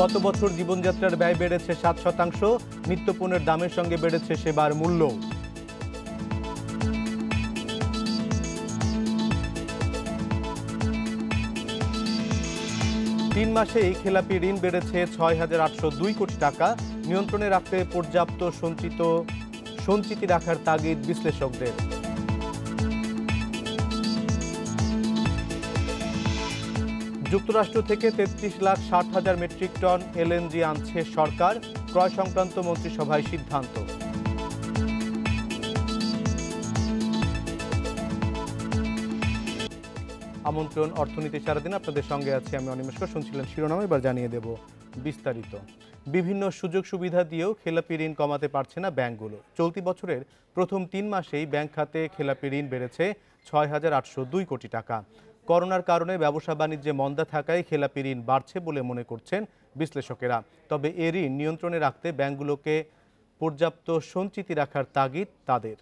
গত বছর জীবনযাত্রার ব্যয় বেড়েছে 7%, নিত্যপণ্যের দামের সঙ্গে বেড়েছে সেবার মূল্য। তিন মাসেই খেলাপি ঋণ বেড়েছে 6,802 কোটি টাকা। নিয়ন্ত্রণে রাখতে পর্যাপ্ত সঞ্চিতি রাখার তাগিদ বিশ্লেষকদের। যুক্তরাষ্ট্র থেকে 33,60,000 মেট্রিক টন এলএনজি আনছে সরকার, ক্রয় সংক্রান্ত মন্ত্রিসভায় সিদ্ধান্ত। আমন্ত্রণ অর্থনীতি সারাদিন, আপনাদের সঙ্গে আছি আমি অনিমেষ। শুনছিলেন শিরোনাম, এবার জানিয়ে দেব বিস্তারিত। বিভিন্ন সুযোগ সুবিধা দিয়েও খেলাপি ঋণ কমাতে পারছে না ব্যাংকগুলো। চলতি বছরের প্রথম 3 মাসেই ব্যাংক খাতে খেলাপি ঋণ বেড়েছে 6,802 কোটি টাকা। করোনার কারণে ব্যবসা বাণিজ্যে মন্দা থাকায় খেলাপি ঋণ বাড়ছে বলে মনে করছেন বিশ্লেষকেরা। তবে এ ঋণ নিয়ন্ত্রণে রাখতে ব্যাংকগুলোকে পর্যাপ্ত সঞ্চিতি রাখার তাগিদ তাদের।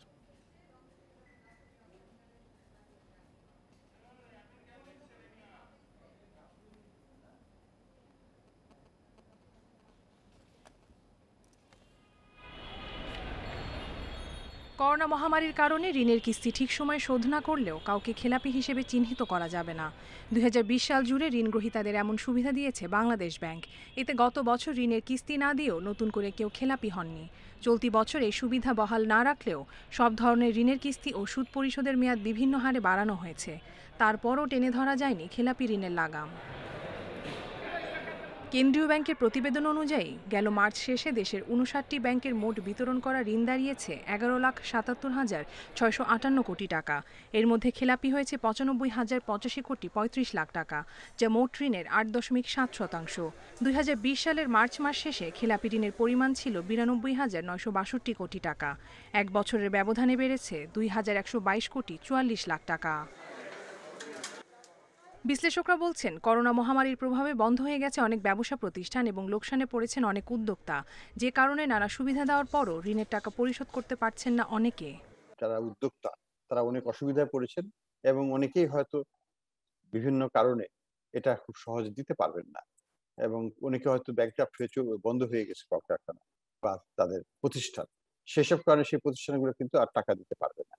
করোনা মহামারীর কারণে ঋণের কিস্তি ঠিক সময়ে শোধ না করলেও কাউকে খেলাপি হিসেবে চিহ্নিত করা যাবে না। 2020 সাল জুড়ে ঋণ গ্রহীতাদের এমন সুবিধা দিয়েছে বাংলাদেশ ব্যাংক। এতে গত বছর ঋণের কিস্তি না দিয়েও নতুন করে কেউ খেলাপি হননি। চলতি বছর এই সুবিধা বহাল না রাখলেও সব ধরনের ঋণের কিস্তি ও সুদ পরিশোধের মেয়াদ বিভিন্ন হারে বাড়ানো হয়েছে। তারপরও টেনে ধরা যায়নি খেলাপি ঋণের লাগাম। কেন্দ্রীয় ব্যাংকের প্রতিবেদন অনুযায়ী গেল মার্চ শেষে দেশের 59টি ব্যাংকের মোট বিতরণ করা ঋণ দাঁড়িয়েছে 11,77,658 কোটি টাকা। এর মধ্যে খেলাপি হয়েছে 95,085 কোটি 35 লাখ টাকা, যা মোট ঋণের 8.7%। 2020 সালের মার্চ মাস শেষে খেলাপি ঋণের পরিমাণ ছিল 92,962 কোটি টাকা। এক বছরের ব্যবধানে বেড়েছে 2,122 কোটি 44 লাখ টাকা। বিশ্লেষকরা বলছেন, করোনা মহামারীর প্রভাবে বন্ধ হয়ে গেছে অনেক ব্যবসা প্রতিষ্ঠান এবং লোকসানে পড়েছেন অনেক উদ্যোক্তা, যে কারণে নানা সুবিধা দেওয়ার পরও ঋণের টাকা পরিশোধ করতে পারছেন না অনেকে। যারা উদ্যোক্তা তারা অনেক অসুবিধায় পড়েছেন এবং অনেকেই হয়তো বিভিন্ন কারণে এটা খুব সহজে দিতে পারবেন না, এবং অনেকে হয়তো ব্যাংকরাপ্ট হয়ে বন্ধ হয়ে গেছে কলকারখানা বা তাদের প্রতিষ্ঠান। সেসব কারণে সেই প্রতিষ্ঠানগুলো কিন্তু আর টাকা দিতে পারবে না।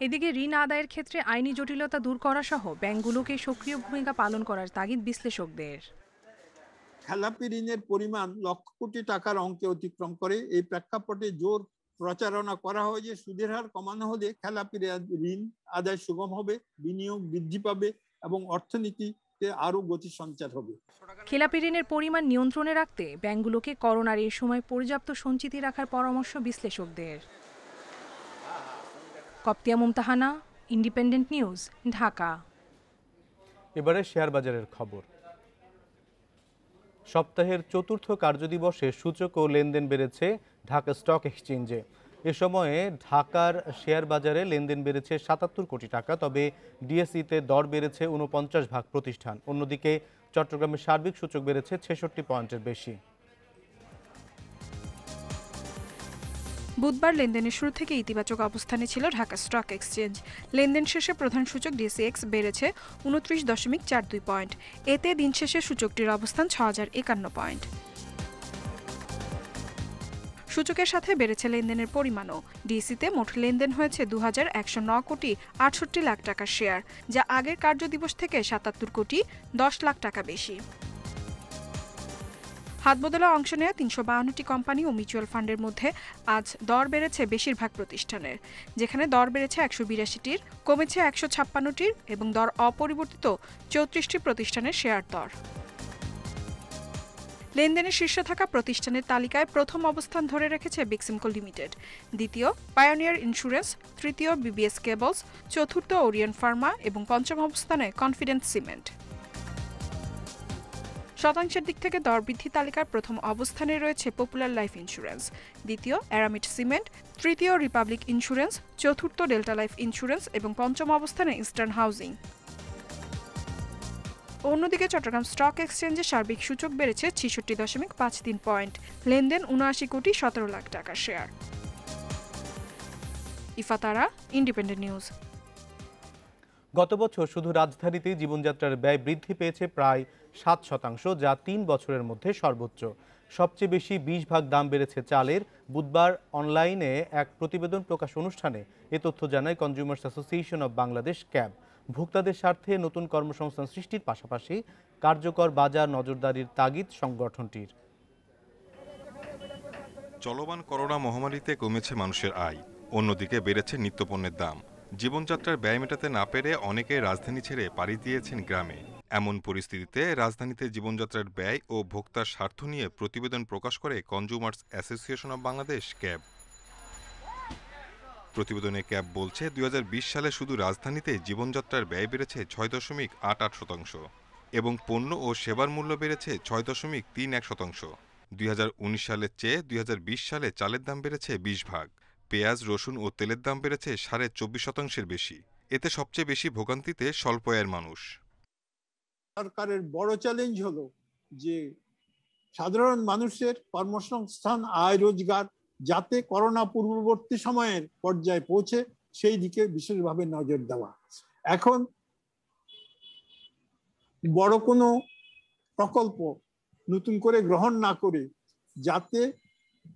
এদিকে ঋণ আদায়ের ক্ষেত্রে আইনি জটিলতা দূর করা সহ ব্যাংকগুলোকে সক্রিয় ভূমিকা পালন করার তাগিদ বিশ্লেষকদের। খেলাপি ঋণের পরিমাণ লক্ষ কোটি টাকার অঙ্কে অতিক্রম করে। এই প্রেক্ষাপটে জোর প্রচারণা করা হয় যে সুদের হার কমানো হলে খেলাপি ঋণ আদায় সুগম হবে, বিনিয়োগ বৃদ্ধি পাবে এবং অর্থনীতিতে আরো গতি সঞ্চার হবে। খেলাপি ঋণের পরিমাণ নিয়ন্ত্রণে রাখতে ব্যাংকগুলোকে করোনার এই সময় পর্যাপ্ত সঞ্চিতি রাখার পরামর্শ বিশ্লেষকদের। কপ্তিয়া মুমতাহানা, ইন্ডিপেন্ডেন্ট নিউজ, ঢাকা। এবারে শেয়ার বাজারের খবর। সপ্তাহের চতুর্থ কার্যদিবসে সূচক ও লেনদেন বেড়েছে ঢাকা স্টক এক্সচেঞ্জে। এ সময়ে ঢাকার শেয়ার বাজারে লেনদেন বেড়েছে 77 কোটি টাকা, তবে ডিএসইতে দর বেড়েছে 49 ভাগ প্রতিষ্ঠান। অন্যদিকে চট্টগ্রামের সার্বিক সূচক বেড়েছে 66 পয়েন্টের বেশি। বুধবার লেনদেনের শুরু থেকে ইতিবাচক অবস্থানে ছিল ঢাকা স্টক এক্সচেঞ্জ। লেনদেন শেষে প্রধান সূচক ডিএসইএক্স বেড়েছে 29.42 পয়েন্ট। এতে দিন শেষে সূচকটির অবস্থান 6051 পয়েন্ট। সূচকের সাথে বেড়েছে লেনদেনের পরিমাণও। ডিএসইতে মোট লেনদেন হয়েছে 2,109 কোটি 68 লাখ টাকার শেয়ার, যা আগের কার্যদিবস থেকে 77 কোটি 10 লাখ টাকা বেশি। হাতবদলে অংশ নেওয়া 352টি কোম্পানি ও মিউচুয়াল ফান্ডের মধ্যে আজ দর বেড়েছে বেশিরভাগ প্রতিষ্ঠানের, যেখানে দর বেড়েছে 182টির, কমেছে 156টির এবং দর অপরিবর্তিত 34টি প্রতিষ্ঠানের শেয়ার দর। লেনদেনের শীর্ষে থাকা প্রতিষ্ঠানের তালিকায় প্রথম অবস্থান ধরে রেখেছে বেক্সিমকো লিমিটেড, দ্বিতীয় পায়োনিয়ার ইন্স্যুরেন্স, তৃতীয় বিবিএস কেবলস, চতুর্থ ওরিয়ন ফার্মা এবং পঞ্চম অবস্থানে কনফিডেন্স সিমেন্ট। শতাংশের দিক থেকে দর বৃদ্ধি তালিকার প্রথম অবস্থানে রয়েছে পপুলার লাইফ ইন্স্যুরেন্স, দ্বিতীয় অ্যারামিড সিমেন্ট, তৃতীয় রিপাবলিক ইন্স্যুরেন্স, চতুর্থ ডেল্টা লাইফ ইন্স্যুরেন্স এবং পঞ্চম অবস্থানে ইস্টার্ন হাউজিং। অন্যদিকে চট্টগ্রাম স্টক এক্সচেঞ্জে সার্বিক সূচক বেড়েছে 66.53 পয়েন্ট। লেনদেন 79 কোটি 17 লাখ টাকার শেয়ার। ইফাতারা, independent news. গত বছর শুধু রাজধানীতেই জীবনযাত্রার ব্যয় বৃদ্ধি পেয়েছে প্রায় 7%, যা 3 বছরের মধ্যে সর্বোচ্চ। সবচেয়ে বেশি 20 ভাগ দাম বেড়েছে চালের। বুধবার অনলাইনে এক প্রতিবেদন প্রকাশ অনুষ্ঠানে এ তথ্য জানায় consumers association of Bangladesh cab. ভোক্তাদের স্বার্থে নতুন কর্মসংস্থান সৃষ্টির পাশাপাশি কার্যকর বাজার নজরদারির তাগিদ সংগঠনটির। চলমান করোনা মহামারীতে কমেছে মানুষের আয়, অন্যদিকে বেড়েছে নিত্যপণ্যের দাম। জীবনযাত্রার ব্যয় মেটাতে না পেরে অনেকে রাজধানী ছেড়ে পাড়ি দিয়েছেন গ্রামে। এমন পরিস্থিতিতে রাজধানীতে জীবনযাত্রার ব্যয় ও ভোক্তার স্বার্থ নিয়ে প্রতিবেদন প্রকাশ করে consumers association of Bangladesh cab. প্রতিবেদনে ক্যাব বলছে 2020 সালে শুধু রাজধানীতে জীবনযাত্রার ব্যয় বেড়েছে 6.88% এবং পণ্য ও সেবার মূল্য বেড়েছে 6.31%। 2019 সালের চেয়ে 2020 সালে চালের দাম বেড়েছে 20 ভাগ, পেঁয়াজ, রসুন ও তেলের দাম বেড়েছে 24.5%-এর বেশি। এতে সবচেয়ে বেশি ভোগান্তিতে স্বল্প আয়ের মানুষ। সরকারের বড় চ্যালেঞ্জ হলো যে সাধারণ মানুষের কর্মসংস্থান, আয় রোজগার যাতে করোনা পূর্ববর্তী সময়ের পর্যায়ে পৌঁছে সেই দিকে বিশেষভাবে নজর দেওয়া। এখন বড় কোনো প্রকল্প নতুন করে গ্রহণ না করে যাতে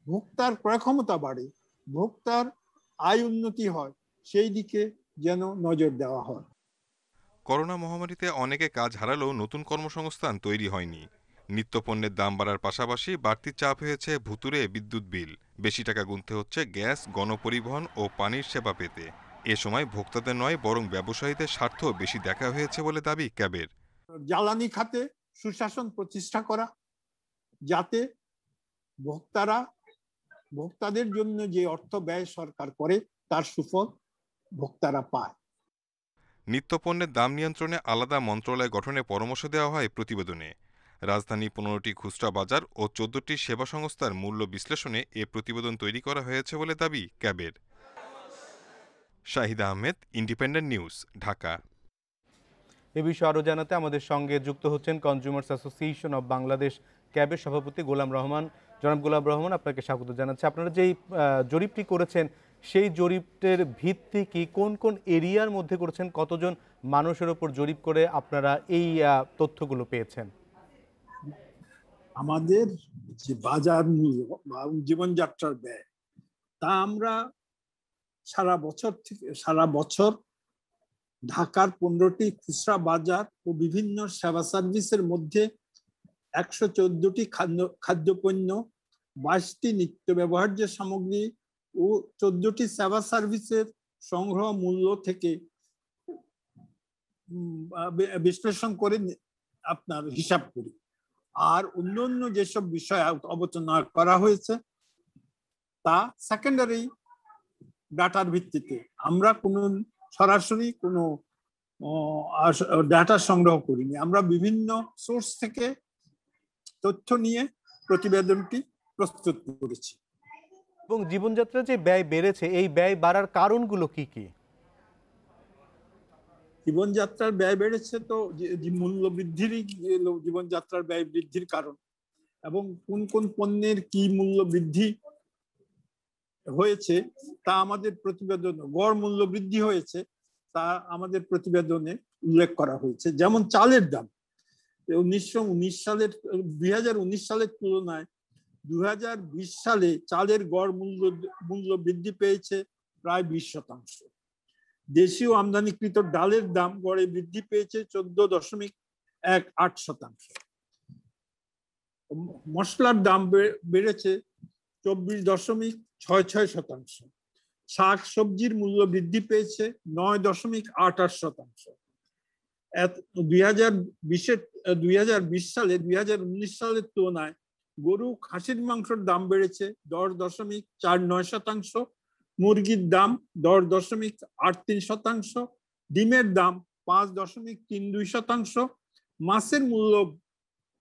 ভোক্তার ক্রয় ক্ষমতা বাড়ে, ভোক্তার আয় উন্নতি হয়, সেই দিকে যেন নজর দেওয়া হয়। করোনা মহামারীতে অনেকে কাজ হারালেও নতুন কর্মসংস্থান তৈরি হয়নি। নিত্যপণ্যের দাম বাড়ার পাশাপাশি বাড়তি চাপ হয়েছে ভুতুরে বিদ্যুৎ বিল। বেশি টাকা গুনতে হচ্ছে গ্যাস, গণপরিবহন ও পানির সেবা পেতে। এ সময় ভোক্তাদের নয় বরং ব্যবসায়ীদের স্বার্থ বেশি দেখা হয়েছে বলে দাবি ক্যাবের। জ্বালানি খাতে সুশাসন প্রতিষ্ঠা করা, যাতে ভোক্তাদের জন্য যে অর্থ ব্যয় সরকার করে তার সুফল ভোক্তারা পায়। নিত্যপণ্যের দাম নিয়ন্ত্রণে আলাদা মন্ত্রণালয় গঠনের পরামর্শ দেওয়া হয় প্রতিবেদনে। রাজধানী 15টি খুচরা বাজার ও 14টি সেবা সংস্থার মূল্য বিশ্লেষণে এ প্রতিবেদন তৈরি করা হয়েছে বলে দাবি ক্যাবের। Shahid Ahmed, independent news, Dhaka. এ বিষয়ে আরও জানাতে আমাদের সঙ্গে যুক্ত হচ্ছেন কনজিউমার্স অ্যাসোসিয়েশন অব বাংলাদেশ ক্যাবের সভাপতি গোলাম রহমান। জনাব গোলাম রহমান, আপনাকে স্বাগত জানাচ্ছি। আপনারা যেই জরিপটি করেছেন সেই জরিপের ভিত্তি কি, কোন কোন এরিয়ার মধ্যে করেছেন, কতজন মানুষের ওপর জরিপ করে আপনারা এই তথ্যগুলো পেয়েছেন? আমাদের যে বাজার মূল্য বা জীবনযাত্রার ব্যয়, তা আমরা সারা বছর ঢাকার 15টি খুচরা বাজার ও বিভিন্ন সেবা সার্ভিসের মধ্যে 114টি খাদ্যপণ্য, 22টি নিত্য ব্যবহার্য সামগ্রী ও 14টি সেবা সার্ভিসের সংগ্রহ মূল্য থেকে বিশ্লেষণ করে আপনার হিসাব করি। আর অন্যান্য যেসব বিষয় আলোচনা করা হয়েছে তা সেকেন্ডারি ডাটার ভিত্তিতে। আমরা কোনো সরাসরি কোনো ডাটা সংগ্রহ করিনি, আমরা বিভিন্ন সোর্স থেকে তথ্য নিয়ে প্রতিবেদনটি প্রস্তুত করেছি। এবং জীবনযাত্রার যে ব্যয় বেড়েছে, এই ব্যয় বাড়ার কারণগুলো কি কি? জীবনযাত্রার ব্যয় বেড়েছে তো মূল্য বৃদ্ধিরই জীবনযাত্রার ব্যয় বৃদ্ধির কারণ, এবং কোন কোন পণ্যের কি মূল্য বৃদ্ধি হয়েছে তা আমাদের প্রতিবেদন, গড় মূল্য বৃদ্ধি হয়েছে তা আমাদের প্রতিবেদনে উল্লেখ করা হয়েছে। যেমন চালের দাম 2019 সালের তুলনায় 2020 সালে চালের গড় মূল্য বৃদ্ধি পেয়েছে প্রায় 20%। দেশীয় আমদানিকৃত ডালের দাম গড়ে বৃদ্ধি পেয়েছে 14.18%। মশলার দাম বেড়েছে 24.66%। শাক সবজির মূল্য বৃদ্ধি পেয়েছে 9.28%। 2020 সালে 2019 সালের তুলনায় গরু খাসির মাংসের দাম বেড়েছে 10.49%, মুরগির দাম 10.83%, ডিমের দাম 5.32%, মাছের মূল্য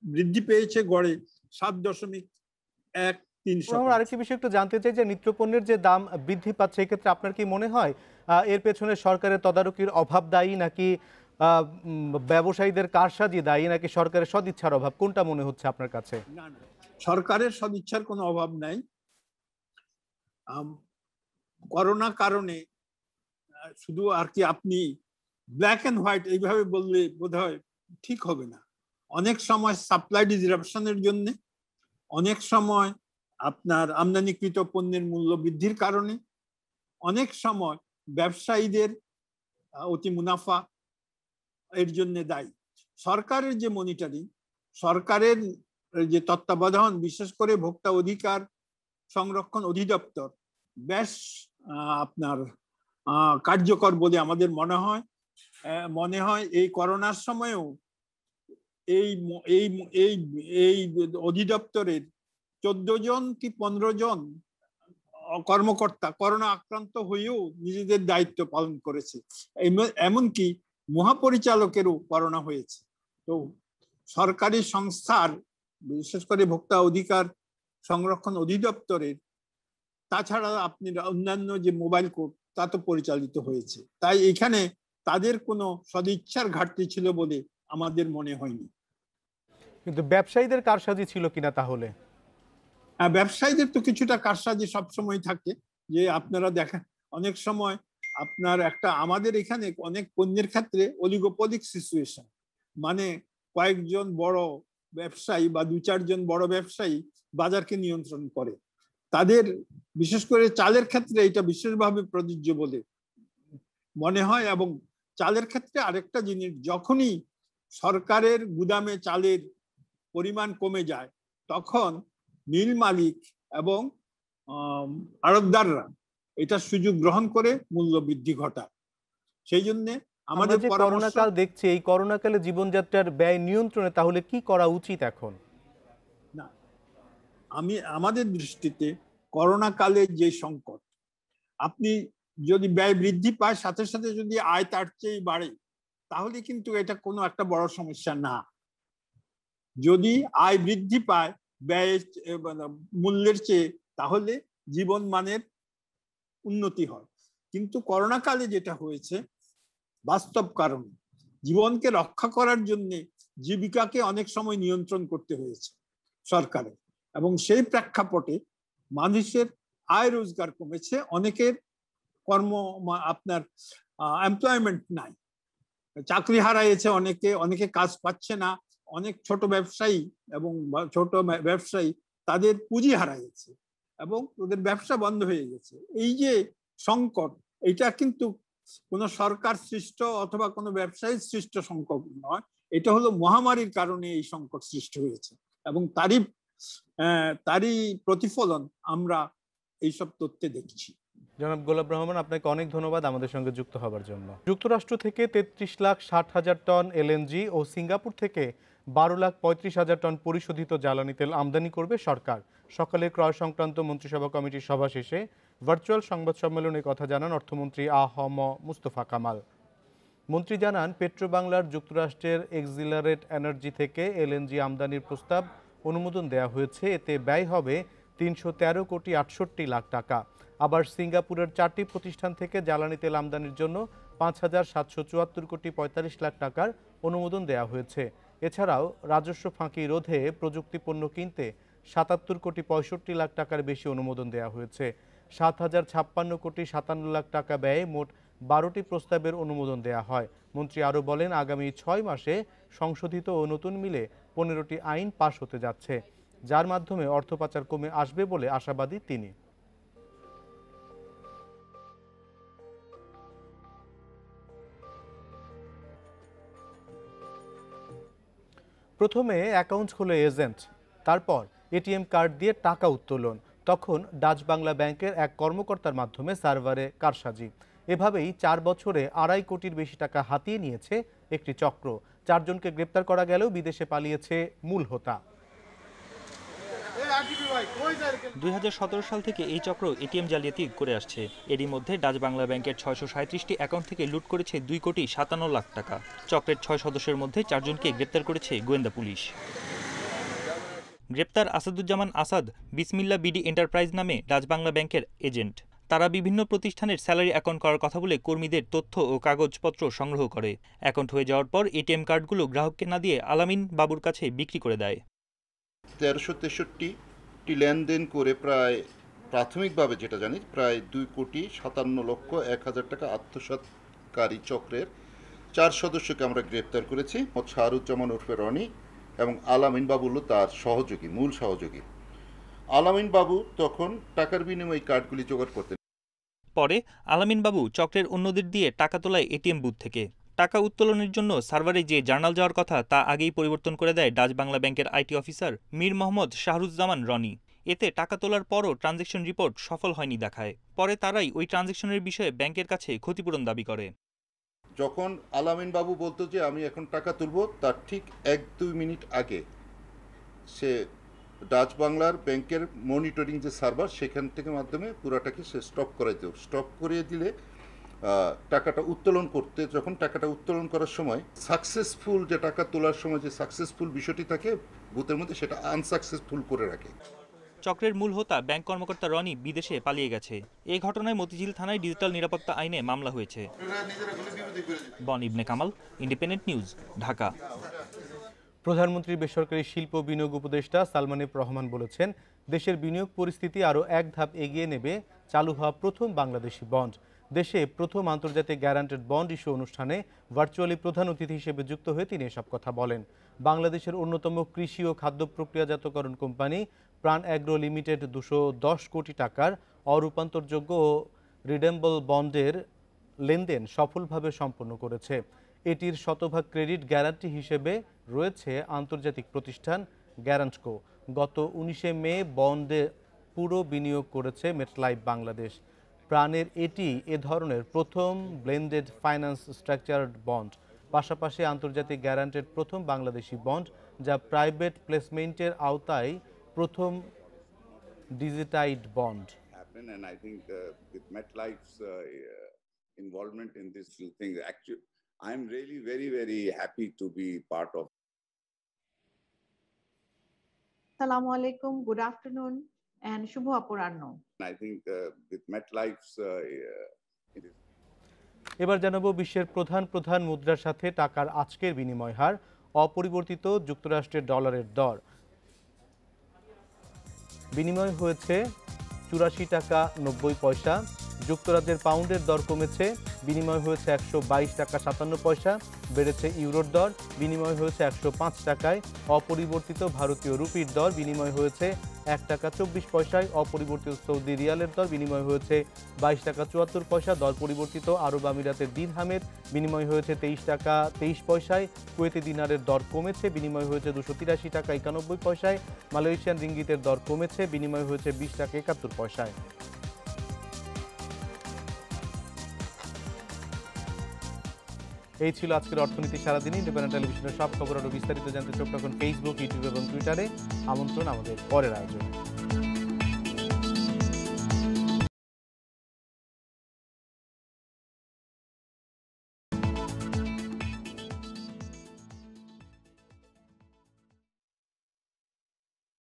বৃদ্ধি পেয়েছে গড়ে 7.13%। আরেকটি বিষয় একটু জানতে চাই যে নিত্যপণ্যের যে দাম বৃদ্ধি পাচ্ছে, এক্ষেত্রে আপনার কি মনে হয় এর পেছনে সরকারের তদারকির অভাব দায়ী, নাকি ব্যবসায়ীদের কারসাজি দায়ী, নাকি সরকারের সদিচ্ছার অভাব? কোনটা মনে হচ্ছে আপনার কাছে? না, সরকারের সদিচ্ছার কোনো অভাব নাই। করোনা কারণে শুধু আর কি আপনি ব্ল্যাক অ্যান্ড হোয়াইট এইভাবে বললে বোধহয় ঠিক হবে না। অনেক সময় সাপ্লাই ডিসরাপশনের জন্য, অনেক সময় আপনার আমদানিকৃত পণ্যের মূল্য বৃদ্ধির কারণে, অনেক সময় ব্যবসায়ীদের অতি মুনাফা এর জন্য দায়ী। সরকারের যে মনিটরিং, সরকারের যে তত্ত্বাবধান, বিশেষ করে ভোক্তা অধিকার সংরক্ষণ অধিদপ্তর বেশ আপনার কার্যকর বলে আমাদের মনে হয়। এই করোনার সময়েও এই এই এই এই অধিদপ্তরের 14 জন কি 15 জন কর্মকর্তা করোনা আক্রান্ত হয়েও নিজেদের দায়িত্ব পালন করেছে। এমনকি মহাপরিচালকেরও করোনা হয়েছে। তো সরকারি সংস্থার, বিশেষ করে ভোক্তা অধিকার সংরক্ষণ অধিদপ্তরের, তাছাড়া আপনি অন্যান্য যে মোবাইল কোর্ট, তা তো পরিচালিত হয়েছে। তাই এখানে তাদের কোনো সদিচ্ছার ঘাটতি ছিল বলে আমাদের মনে হয়নি। কিন্তু ব্যবসায়ীদের কারসাজি ছিল কিনা তাহলে? ব্যবসায়ীদের তো কিছুটা কারসাজি সবসময় থাকে। যে আপনারা দেখেন, অনেক সময় আপনার আমাদের এখানে অনেক পণ্যের ক্ষেত্রে অলিগোপলিক সিচুয়েশন, মানে কয়েকজন বড় ব্যবসায়ী বা 2-4 জন বড় ব্যবসায়ী বাজারকে নিয়ন্ত্রণ করে। তাদের বিশেষ করে চালের ক্ষেত্রে এটা বিশেষভাবে প্রযোজ্য বলে মনে হয়। এবং চালের ক্ষেত্রে আরেকটা জিনিস, যখনই সরকারের গুদামে চালের পরিমাণ কমে যায়, তখন মিল মালিক এবং আড়তদাররা এটা সুযোগ গ্রহণ করে মূল্য বৃদ্ধি ঘটায়। সেই জন্য আমাদের করোনাকাল দেখছি, এই করোনাকালে জীবনযাত্রার ব্যয় নিয়ন্ত্রণে তাহলে কি করা উচিত এখন? না, আমাদের দৃষ্টিতে করোনা কালে যে সংকট, আপনি যদি ব্যয় বৃদ্ধি পায়, সাথে সাথে যদি আয় তার চেয়ে বাড়ে, তাহলে কিন্তু এটা কোনো একটা বড় সমস্যা না। যদি আয় বৃদ্ধি পায় ব্যয়ের মূল্যের চেয়ে, তাহলে জীবন মানের উন্নতি হয়। কিন্তু করোনা কালে যেটা হয়েছে, বাস্তব কারণে জীবনকে রক্ষা করার জন্য জীবিকাকে অনেক সময় নিয়ন্ত্রণ করতে হয়েছে সরকারের, এবং সেই প্রেক্ষাপটে মানুষের আয় রোজগার কমেছে, অনেকের আপনার এমপ্লয়মেন্ট নাই, চাকরি হারাইছে, অনেকে কাজ পাচ্ছে না। অনেক ছোট ব্যবসায়ী এবং তাদের পুঁজি হারাইছে এবং ওদের ব্যবসা বন্ধ হয়ে গেছে। এই যে সংকট, এটা কিন্তু কোনো সরকার সৃষ্ট অথবা কোনো ব্যবসায়ী সৃষ্ট সংকট নয়, এটা হলো মহামারীর কারণে এই সংকট সৃষ্টি হয়েছে, এবং তারই প্রতিফলন আমরা এইসব তথ্যে দেখছি। জনাব গোলাপ রহমান, আপনাকে অনেক ধন্যবাদ আমাদের সঙ্গে যুক্ত হবার জন্য। যুক্তরাষ্ট্র থেকে 33,60,000 টন এলএনজি ও সিঙ্গাপুর থেকে 12,35,000 টন পরিশোধিত জ্বালানি তেল আমদানি করবে সরকার। সকালে ক্রয় সংক্রান্ত মন্ত্রিসভা কমিটির সভা শেষে ভার্চুয়াল সংবাদ সম্মেলনে কথা জানান অর্থমন্ত্রী আ.হ.ম মুস্তফা কামাল। মন্ত্রী জানান, পেট্রোবাংলার যুক্তরাষ্ট্রের এক্সিলারেট এনার্জি থেকে এলএনজি আমদানির প্রস্তাব অনুমোদন দেওয়া হয়েছে। এতে ব্যয় হবে 313 কোটি 68 লাখ টাকা। আবার সিঙ্গাপুরের 4টি প্রতিষ্ঠান থেকে জ্বালানি তেল আমদানির জন্য 5,774 কোটি 45 লাখ টাকার অনুমোদন দেওয়া হয়েছে। এছাড়াও রাজস্ব ফাঁকি রোধে প্রযুক্তি পণ্য কিনতে 77 কোটি 65 লাখ টাকার বেশি অনুমোদন দেওয়া হয়েছে। 7,056 কোটি 57 লাখ টাকা ব্যয়ে মোট 12টি প্রস্তাবের অনুমোদন দেওয়া হয়। মন্ত্রী আরও বলেন, আগামী 6 মাসে সংশোধিত ও নতুন মিলে 15টি আইন পাশ হতে যাচ্ছে, যার মাধ্যমে অর্থ পাচার কমে আসবে বলে আশাবাদী তিনি। প্রথমে অ্যাকাউন্ট খোলে এজেন্ট, তারপর এটিএম কার্ড দিয়ে টাকা উত্তোলন, তখন ডাচ বাংলা ব্যাংকের এক কর্মকর্তার মাধ্যমে সার্ভারে কারসাজি। এভাবেই 4 বছরে 2.5 কোটির বেশি টাকা হাতিয়ে নিয়েছে একটি চক্র। 4 জনকে গ্রেপ্তার করা গেলেও বিদেশে পালিয়েছে মূল হোতা। 2017 সাল থেকে এই চক্র এটিএম জালিয়াতি করে আসছে। এরই মধ্যে ডাচ বাংলা ব্যাংকের 637টি অ্যাকাউন্ট থেকে লুট করেছে 2 কোটি 57 লাখ টাকা। চক্রের 6 সদস্যের মধ্যে 4 জনকে গ্রেপ্তার করেছে গোয়েন্দা পুলিশ। গ্রেপ্তার আসাদুজ্জামান আসাদ বিসমিল্লা বিডি এন্টারপ্রাইজ নামে ডাচ বাংলা ব্যাংকের এজেন্ট। তারা বিভিন্ন প্রতিষ্ঠানের স্যালারি অ্যাকাউন্ট করার কথা বলে কর্মীদের তথ্য ও কাগজপত্র সংগ্রহ করে। অ্যাকাউন্ট হয়ে যাওয়ার পর এটিএম কার্ডগুলো গ্রাহককে না দিয়ে আলামিন বাবুর কাছে বিক্রি করে দেয়। 1363টি লেনদেন করে প্রায় প্রাথমিকভাবে যেটা জানি প্রায় 2 কোটি 57 লক্ষ 1 হাজার টাকা আত্মসাৎকারী চক্রের 4 সদস্যকে আমরা গ্রেপ্তার করেছি। শাহরুজ্জামান ওরফে রনি এবং আলামিন বাবু হলো তার সহযোগী, মূল সহযোগী। আলামিন বাবু তখন টাকার বিনিময়ে কার্ডগুলি জোগাড় করতেন। পরে আলামিন বাবু চক্রের অন্যদের দিয়ে টাকা তোলায় এটিএম বুথ থেকে। টাকা উত্তোলনের জন্য সার্ভারে যে জার্নাল যাওয়ার কথা তা আগেই পরিবর্তন করে দেয় ডাচ বাংলা ব্যাংকের আইটি অফিসার মীর মোহাম্মদ শাহরুজ্জামান রনি। এতে টাকা তোলার পরও ট্রানজ্যাকশন রিপোর্ট সফল হয়নি দেখায়। পরে তারাই ওই ট্রানজ্যাকশনের বিষয়ে ব্যাংকের কাছে ক্ষতিপূরণ দাবি করে। যখন আলামিন বাবু বলতো যে আমি এখন টাকা তুলব, তার ঠিক 1-2 মিনিট আগে সে ডাচ বাংলার ব্যাংকের মনিটরিং যে সার্ভার সেখান থেকে মাধ্যমে পুরাটাকে সে স্টপ করে দিল। স্টপ করিয়ে দিলে টাকাটা উত্তোলন করতে, যখন টাকাটা উত্তোলন করার সময় সাকসেসফুল, যে টাকা তোলার সময় যে সাকসেসফুল বিষয়টি থাকে বুথের মধ্যে, সেটা আনসাকসেসফুল করে রাখে। চক্রের মূল হোতা ব্যাংক কর্মকর্তা রনি বিদেশে পালিয়ে গেছে। এই ঘটনায় মতিঝিল থানায় ডিজিটাল নিরাপত্তা আইনে মামলা হয়েছে। বন ইবনে কামাল, ইন্ডিপেন্ডেন্ট নিউজ, ঢাকা। প্রধানমন্ত্রী বেসরকারি শিল্প বিনিয়োগ উপদেষ্টা সালমান এফ রহমান বলেছেন, দেশের বিনিয়োগ পরিস্থিতি আরও এক ধাপ এগিয়ে নেবে চালু হওয়া প্রথম বাংলাদেশি বন্ড। দেশে প্রথম আন্তর্জাতিক গ্যারান্টেড বন্ড ইস্যু অনুষ্ঠানে ভার্চুয়ালি প্রধান অতিথি হিসেবে যুক্ত হয়ে তিনি এসব কথা বলেন। বাংলাদেশের অন্যতম কৃষি ও খাদ্য প্রক্রিয়াজাতকরণ কোম্পানি প্রাণ অ্যাগ্রো লিমিটেড 210 কোটি টাকার অরূপান্তরযোগ্য ও রিডেম্বল বন্ডের লেনদেন সফলভাবে সম্পন্ন করেছে। এটির শতভাগ ক্রেডিট গ্যারান্টি হিসেবে রয়েছে আন্তর্জাতিক প্রতিষ্ঠান গ্যারান্টকো। গত 19শে মে বন্ডে পুরো বিনিয়োগ করেছে মেটলাইফ বাংলাদেশ। প্রাণের এটি এ ধরনের প্রথম ব্লেন্ডেড ফাইন্যান্স স্ট্রাকচার্ড বন্ড, পাশাপাশি আন্তর্জাতিক গ্যারান্টেড প্রথম বাংলাদেশি বন্ড, যা প্রাইভেট প্লেসমেন্টের আওতায় প্রথম ডিজিটাইড bond. And I think with MetLife's involvement in this thing, actually, I'm really very, very happy to be part of. Assalamu alaikum, good afternoon, and Shubho Apurano. I think with MetLife's এবার জানাবো বিশ্বের প্রধান মুদ্রার সাথে টাকার আজকের বিনিময় হার। অপরিবর্তিত যুক্তরাষ্ট্রের ডলারের দর বিনিময় হয়েছে 84 টাকা 90 পয়সা। যুক্তরাজ্যের পাউন্ডের দর কমেছে, বিনিময় হয়েছে 122 টাকা 57 পয়সা। বেড়েছে ইউরোর দর, বিনিময় হয়েছে 105 টাকায়। অপরিবর্তিত ভারতীয় রুপির দর বিনিময় হয়েছে 1 টাকা 24 পয়সায়। অপরিবর্তিত সৌদি রিয়ালের দর বিনিময় হয়েছে 22 টাকা 74 পয়সা। দর পরিবর্তিত আরব আমিরাতের দিরহামের বিনিময় হয়েছে 23 টাকা 23 পয়সায়। কুয়েতি দিনারের দর কমেছে, বিনিময় হয়েছে 283 টাকা 91 পয়সায়। মালয়েশিয়ান রিঙ্গিতের দর কমেছে, বিনিময় হয়েছে 20 টাকা 71 পয়সায়। এই ছিল আজকের অর্থনীতি সারাদিন। ইন্ডিপেন্ডেন্ট টেলিভিশনের সব খবর আরও বিস্তারিত জানতে চোখ রাখুন ফেসবুক, ইউটিউব এবং টুইটারে। আমন্ত্রণ আমাদের পরের আয়োজনে।